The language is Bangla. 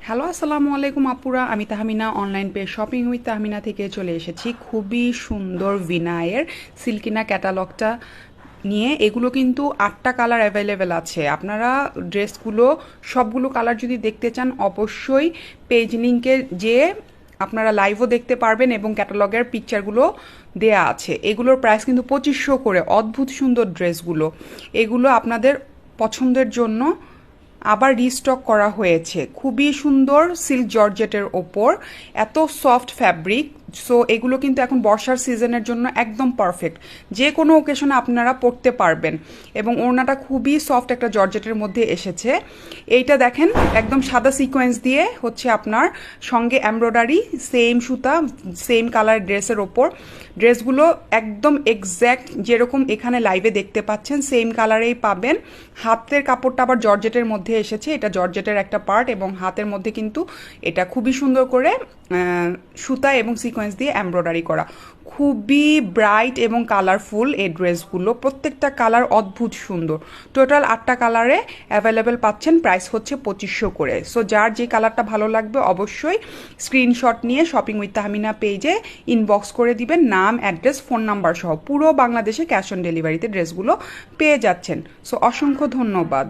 হ্যালো, আসসালামু আলাইকুম আপুরা। আমি Tahmina, online page shopping with Tahmina থেকে চলে এসেছি খুবই সুন্দর ভিনায়ের সিল্কিনা ক্যাটালগটা নিয়ে। এগুলো কিন্তু 8টা কালার অ্যাভেলেবেল আছে। আপনারা ড্রেসগুলো সবগুলো কালার যদি দেখতে চান অবশ্যই পেজ লিঙ্কে যেয়ে আপনারা লাইভও দেখতে পারবেন এবং ক্যাটালগের পিকচারগুলো দেয়া আছে। এগুলোর প্রাইস কিন্তু 2500 করে। অদ্ভুত সুন্দর ড্রেসগুলো, এগুলো আপনাদের পছন্দের জন্য আবার রিস্টক করা হয়েছে। খুবই সুন্দর সিল্ক জর্জেটের ওপর, এত সফট ফ্যাব্রিক। সো এগুলো কিন্তু এখন বর্ষার সিজনের জন্য একদম পারফেক্ট, যে কোনো ওকেশনে আপনারা পরতে পারবেন। এবং ওড়নাটা খুবই সফট একটা জর্জেটের মধ্যে এসেছে। এইটা দেখেন একদম সাদা সিকোয়েন্স দিয়ে হচ্ছে আপনার সঙ্গে এমব্রয়ডারি, সেম সুতা, সেম কালার ড্রেসের ওপর। ড্রেসগুলো একদম এক্স্যাক্ট যেরকম এখানে লাইভে দেখতে পাচ্ছেন সেম কালারেই পাবেন। হাতের কাপড়টা আবার জর্জেটের মধ্যে এসেছে, এটা জর্জেটের একটা পার্ট এবং হাতের মধ্যে কিন্তু এটা খুবই সুন্দর করে সুতা এবং সিকোয়েন্স দিয়ে এমব্রয়ডারি করা। খুবই ব্রাইট এবং কালারফুল এই ড্রেসগুলো, প্রত্যেকটা কালার অদ্ভুত সুন্দর। টোটাল 8টা কালারে অ্যাভেলেবেল পাচ্ছেন, প্রাইস হচ্ছে 2500 করে। সো যার যে কালারটা ভালো লাগবে অবশ্যই স্ক্রিনশট নিয়ে শপিং উইথ তাহমিনা পেজে ইনবক্স করে দিবেন, নাম, অ্যাড্রেস, ফোন নাম্বার সহ। পুরো বাংলাদেশে ক্যাশ অন ডেলিভারিতে ড্রেসগুলো পেয়ে যাচ্ছেন। সো অসংখ্য ধন্যবাদ।